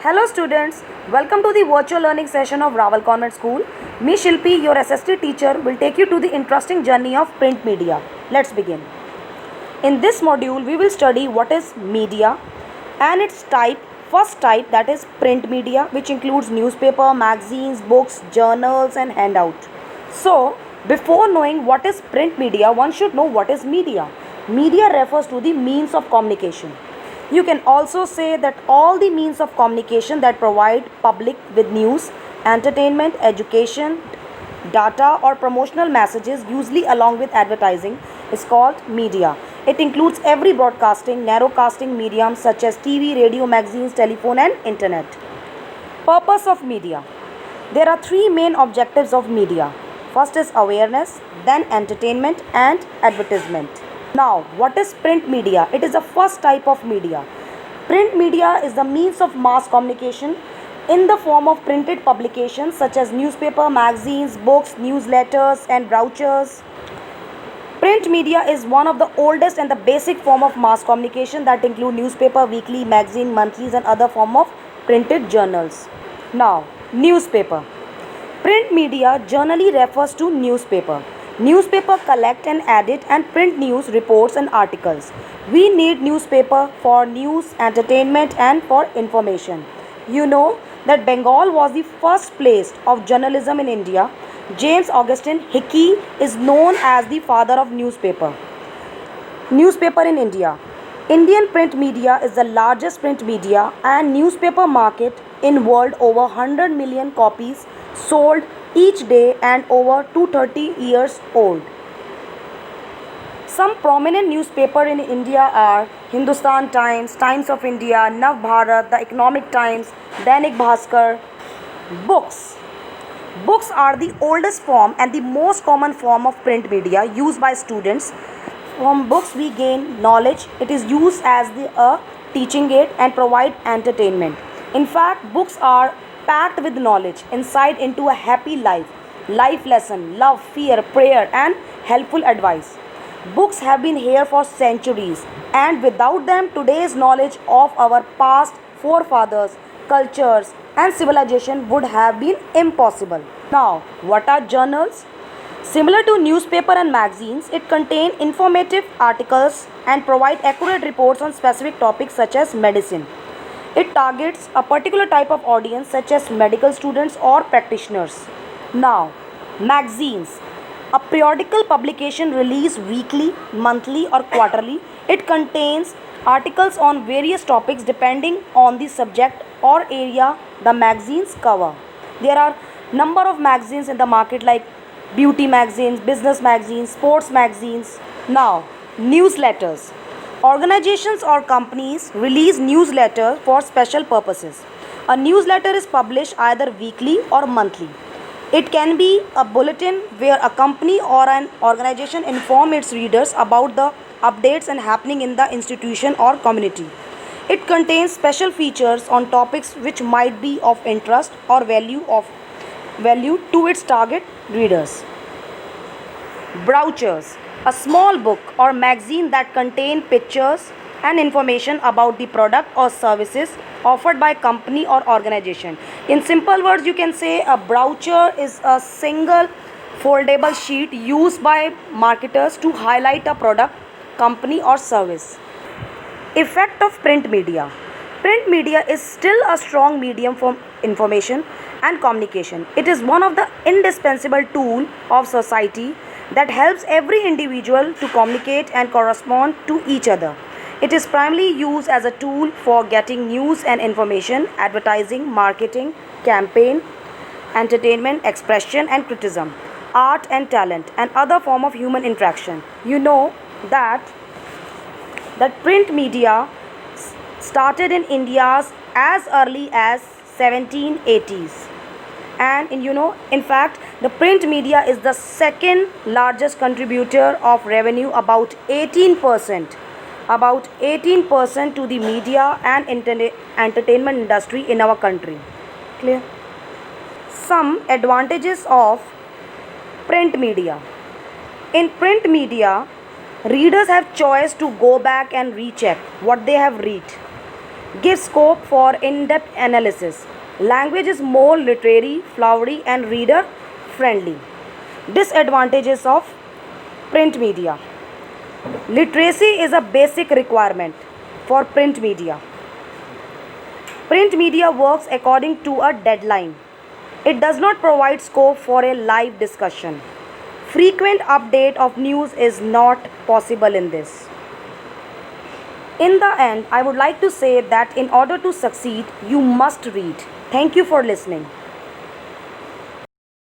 Hello students, welcome to the virtual learning session of Raval Convent School. Me Shilpi, your SST teacher, will take you to the interesting journey of print media. Let's begin. In this module, we will study what is media and its type. First type, that is print media, which includes newspaper, magazines, books, journals and handout. So, before knowing what is print media, one should know what is media. Media refers to the means of communication. You can also say that all the means of communication that provide public with news, entertainment, education, data or promotional messages, usually along with advertising, is called media. It includes every broadcasting, narrowcasting medium such as TV, radio, magazines, telephone and internet. Purpose of media. There are three main objectives of media. First is awareness, then entertainment and advertisement. Now, what is print media? It is the first type of media. Print media is the means of mass communication in the form of printed publications such as newspaper, magazines, books, newsletters and brochures. Print media is one of the oldest and the basic form of mass communication that include newspaper, weekly, magazine, monthlies and other form of printed journals. Now, newspaper. Print media generally refers to newspaper. Newspaper collect and edit and print news reports and articles. We need newspaper for news, entertainment and for information. You know that Bengal was the first place of journalism in India. James Augustine Hickey is known as the father of newspaper. Newspaper in India. Indian print media is the largest print media and newspaper market in world. Over 100 million copies sold each day and over 230 years old. Some prominent newspapers in India are Hindustan Times, Times of India, Nav Bharat, The Economic Times, Dainik Bhaskar. Books. Books are the oldest form and the most common form of print media used by students. From books we gain knowledge. It is used as a teaching aid and provide entertainment. In fact, books are packed with knowledge, insight into a happy life, life lesson, love, fear, prayer and helpful advice. Books have been here for centuries and without them today's knowledge of our past forefathers, cultures and civilization would have been impossible. Now, what are journals? Similar to newspaper and magazines, it contain informative articles and provide accurate reports on specific topics such as medicine. It targets a particular type of audience such as medical students or practitioners. Now, magazines. A periodical publication released weekly, monthly or quarterly. It contains articles on various topics depending on the subject or area the magazines cover. There are number of magazines in the market like beauty magazines, business magazines, sports magazines. Now, newsletters. Organizations or companies release newsletters for special purposes. A newsletter is published either weekly or monthly. It can be a bulletin where a company or an organization informs its readers about the updates and happening in the institution or community. It contains special features on topics which might be of interest or value to its target readers. Brochures. A small book or magazine that contain pictures and information about the product or services offered by company or organization. In simple words, you can say a brochure is a single foldable sheet used by marketers to highlight a product, company or service. Effect of print media. Print media is still a strong medium for information and communication. It is one of the indispensable tool of society that helps every individual to communicate and correspond to each other. It is primarily used as a tool for getting news and information, advertising, marketing, campaign, entertainment, expression and criticism, art and talent and other form of human interaction. You know that print media started in India as early as 1780s. And in fact, the print media is the second largest contributor of revenue, about 18% to the media and entertainment industry in our country. Clear? Some advantages of print media. In print media, readers have choice to go back and recheck what they have read. Gives scope for in-depth analysis. Language is more literary, flowery, and reader-friendly. Disadvantages of print media. Literacy is a basic requirement for print media. Print media works according to a deadline. It does not provide scope for a live discussion. Frequent update of news is not possible in this. In the end, I would like to say that in order to succeed, you must read. Thank you for listening.